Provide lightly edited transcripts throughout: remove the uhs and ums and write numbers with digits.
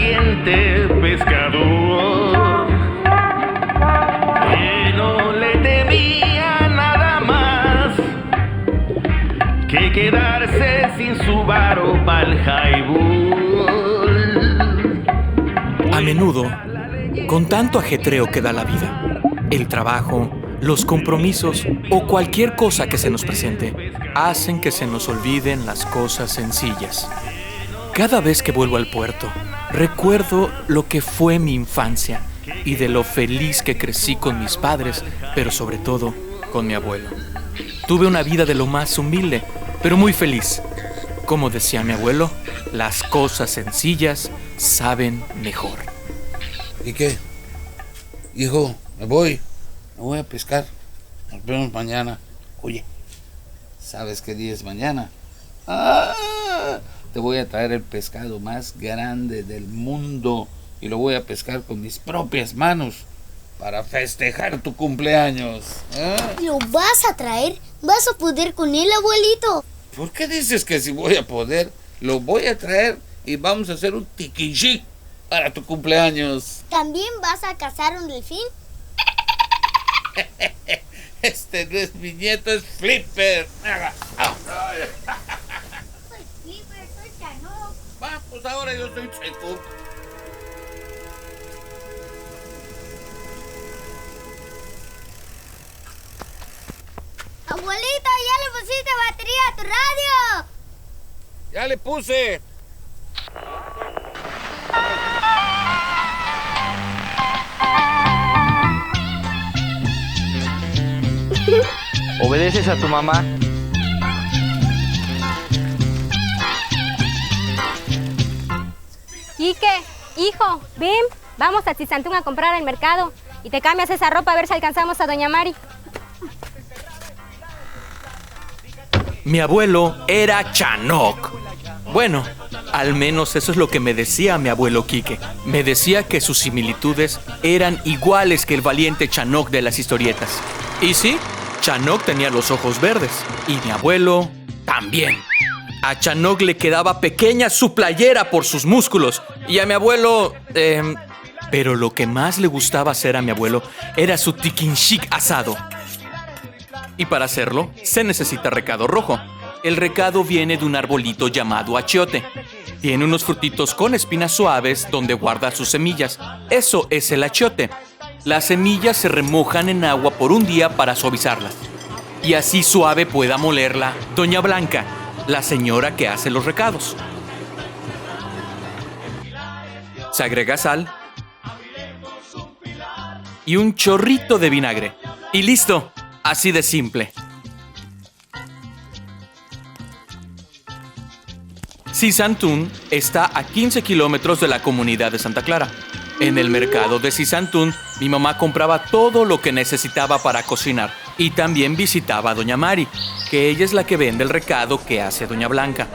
valiente pescador que no le temía nada más que quedarse sin su varo pa'l highball. A menudo, con tanto ajetreo que da la vida, el trabajo, los compromisos o cualquier cosa que se nos presente, hacen que se nos olviden las cosas sencillas. Cada vez que vuelvo al puerto, recuerdo lo que fue mi infancia y de lo feliz que crecí con mis padres, pero sobre todo con mi abuelo. Tuve una vida de lo más humilde, pero muy feliz. Como decía mi abuelo, las cosas sencillas saben mejor. ¿Y qué? Hijo, me voy a pescar. Nos vemos mañana. Oye, ¿sabes qué día es mañana? Te voy a traer el pescado más grande del mundo y lo voy a pescar con mis propias manos para festejar tu cumpleaños. ¿Lo vas a traer? ¿Vas a poder con él, abuelito? ¿Por qué dices que si voy a poder? Lo voy a traer y vamos a hacer un tiquinchic para tu cumpleaños. ¿También vas a cazar un delfín? Este no es mi nieto, es Flipper. Soy Flipper, soy Chanok. Va, pues ahora yo soy Checo. Abuelito, ¿ya le pusiste batería a tu radio? Ya le puse. ¿Obedeces a tu mamá? Quique, hijo, ven, vamos a Tizantún a comprar al mercado y te cambias esa ropa a ver si alcanzamos a Doña Mari. Mi abuelo era Chanok. Bueno, al menos eso es lo que me decía mi abuelo Quique. Me decía que sus similitudes eran iguales que el valiente Chanok de las historietas. Y sí, Chanok tenía los ojos verdes y mi abuelo también. A Chanok le quedaba pequeña su playera por sus músculos y a mi abuelo... pero lo que más le gustaba hacer a mi abuelo era su tiquinchic asado. Y para hacerlo, se necesita recado rojo. El recado viene de un arbolito llamado achiote. Tiene unos frutitos con espinas suaves donde guarda sus semillas. Eso es el achiote. Las semillas se remojan en agua por un día para suavizarlas. Y así suave pueda molerla Doña Blanca, la señora que hace los recados. Se agrega sal y un chorrito de vinagre. Y listo. Así de simple. Tizantún está a 15 kilómetros de la comunidad de Santa Clara. En el mercado de Tizantún, mi mamá compraba todo lo que necesitaba para cocinar. Y también visitaba a Doña Mari, que ella es la que vende el recado que hace Doña Blanca.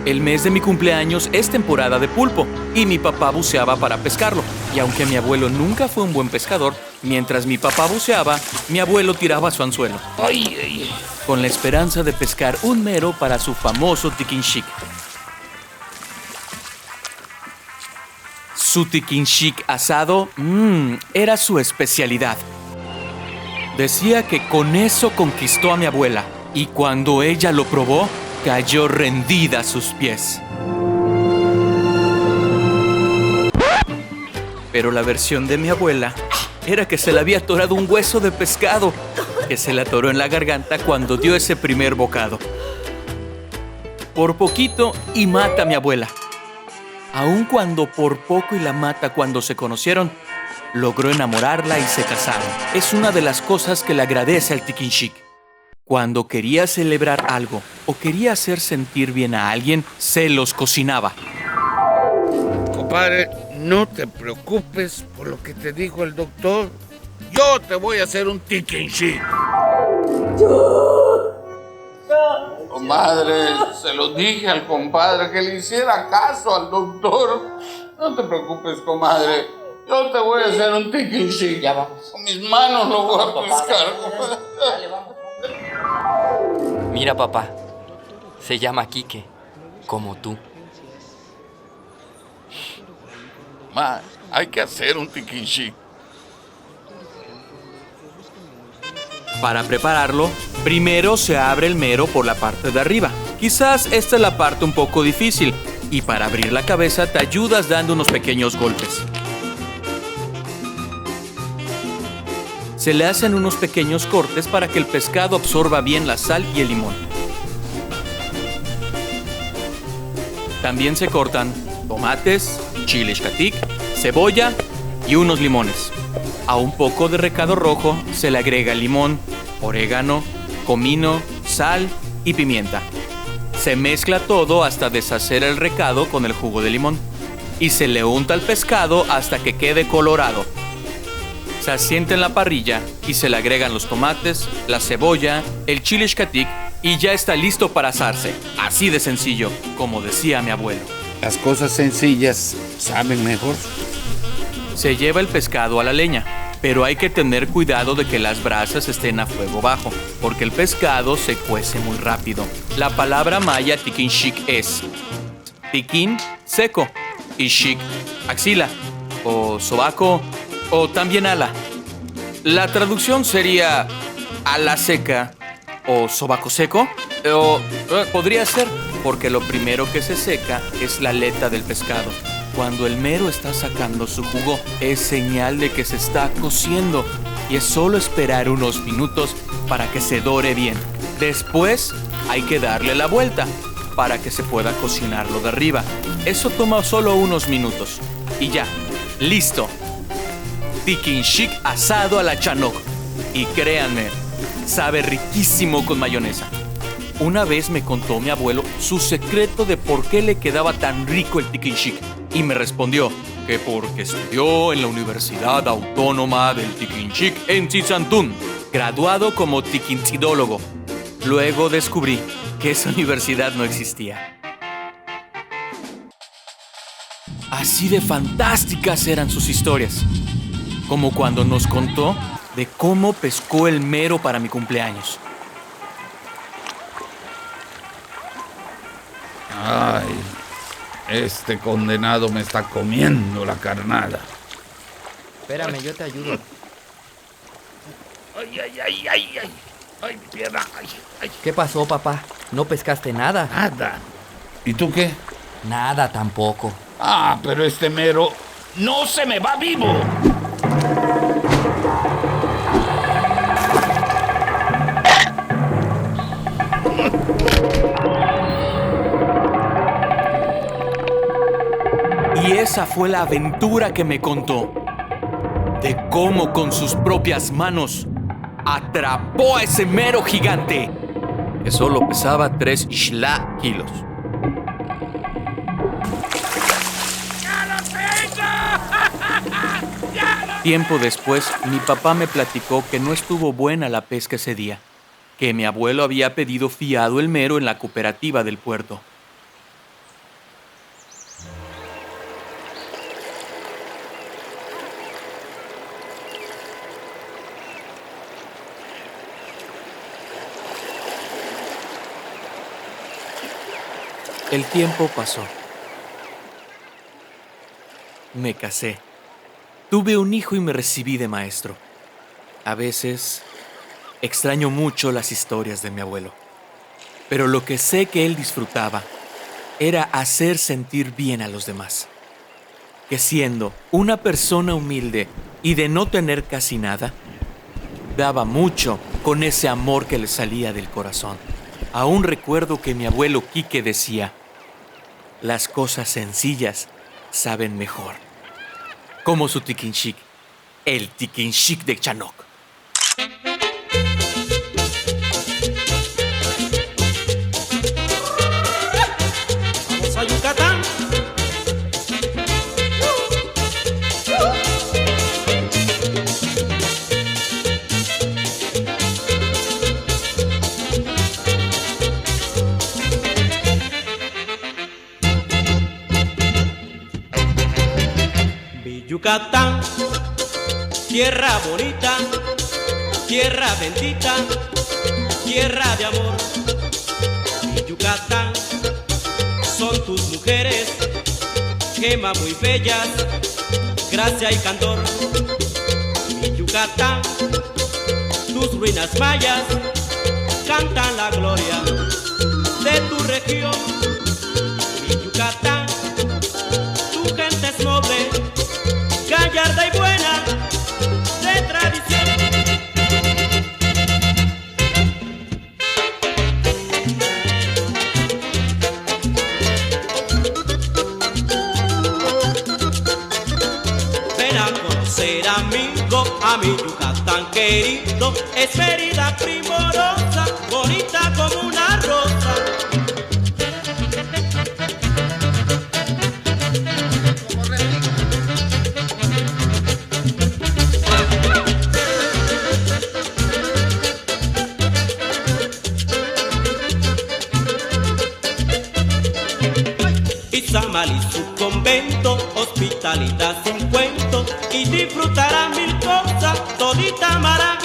El mes de mi cumpleaños es temporada de pulpo y mi papá buceaba para pescarlo. Y aunque mi abuelo nunca fue un buen pescador, mientras mi papá buceaba, mi abuelo tiraba su anzuelo. Con la esperanza de pescar un mero para su famoso tiquinchic. Su tiquinchic asado, era su especialidad. Decía que con eso conquistó a mi abuela y cuando ella lo probó, cayó rendida a sus pies. Pero la versión de mi abuela era que se le había atorado un hueso de pescado, que se le atoró en la garganta cuando dio ese primer bocado. Por poquito y mata a mi abuela. Aun cuando por poco y la mata cuando se conocieron, logró enamorarla y se casaron. Es una de las cosas que le agradece al tiquinchic. Cuando quería celebrar algo o quería hacer sentir bien a alguien, se los cocinaba. Compadre, no te preocupes por lo que te dijo el doctor. Yo te voy a hacer un tiquinchic. Comadre, se lo dije al compadre que le hiciera caso al doctor. No te preocupes, comadre. Yo te voy a hacer un tiquinchic. Ya vamos. Con mis manos lo voy a pescar. Mira, papá, Se llama Quique, como tú. Ma, hay que hacer un tiquinchic. Para prepararlo, primero se abre el mero por la parte de arriba. Quizás esta es la parte un poco difícil, y para abrir la cabeza te ayudas dando unos pequeños golpes. Se le hacen unos pequeños cortes para que el pescado absorba bien la sal y el limón. También se cortan tomates, chile xcatic, cebolla y unos limones. A un poco de recado rojo se le agrega limón, orégano, comino, sal y pimienta. Se mezcla todo hasta deshacer el recado con el jugo de limón y se le unta el pescado hasta que quede colorado. Se asienta en la parrilla y se le agregan los tomates, la cebolla, el chile xcatic y ya está listo para asarse. Así de sencillo, como decía mi abuelo. Las cosas sencillas saben mejor. Se lleva el pescado a la leña, pero hay que tener cuidado de que las brasas estén a fuego bajo, porque el pescado se cuece muy rápido. La palabra maya tiquinchic es tiquín, seco, y chic, axila, o sobaco, o también ala. La traducción sería ala seca o sobaco seco, o podría ser, porque lo primero que se seca es la aleta del pescado. Cuando el mero está sacando su jugo, es señal de que se está cociendo y es solo esperar unos minutos para que se dore bien. Después hay que darle la vuelta para que se pueda cocinarlo de arriba. Eso toma solo unos minutos y ya, listo. Tiquinchic asado a la Chanoc. Y créanme, sabe riquísimo con mayonesa. Una vez me contó mi abuelo su secreto de por qué le quedaba tan rico el tiquinchic. Y me respondió que porque estudió en la Universidad Autónoma del Tiquinchic en Tzizantún, graduado como tiquincidólogo. Luego descubrí que esa universidad no existía. Así de fantásticas eran sus historias, como cuando nos contó de cómo pescó el mero para mi cumpleaños. Ay, este condenado me está comiendo la carnada. Espérame, yo te ayudo. Ay, ay, ay, ay, ay. Ay, mi pierna. Ay, ay. ¿Qué pasó, papá? ¿No pescaste nada? Nada. ¿Y tú qué? Nada tampoco. Ah, pero este mero no se me va vivo. Y esa fue la aventura que me contó, de cómo con sus propias manos atrapó a ese mero gigante, que solo pesaba 3 kilos. Tiempo después, mi papá me platicó que no estuvo buena la pesca ese día, que mi abuelo había pedido fiado el mero en la cooperativa del puerto. El tiempo pasó. Me casé. Tuve un hijo y me recibí de maestro. A veces extraño mucho las historias de mi abuelo, pero lo que sé que él disfrutaba era hacer sentir bien a los demás. Que siendo una persona humilde y de no tener casi nada, daba mucho con ese amor que le salía del corazón. Aún recuerdo que mi abuelo Quique decía: las cosas sencillas saben mejor. Como su tiquinchic, el tiquinchic de Chanoc. Vamos a Yucatán. Yucatán, tierra bonita, tierra bendita, tierra de amor. Yucatán son tus mujeres, gemas muy bellas, gracia y candor. Mi Yucatán, tus ruinas mayas cantan la gloria de tu región. Mi Yucatán, tu gente es noble, gallarda y buena, de tradición. Ven a conocer, amigo, a mi Yucatán querido. Es Mérida primorosa, bonita como una rosa. Izamal y su convento, hospitalidad sin cuento, y disfrutará mil cosas, todita maravilla.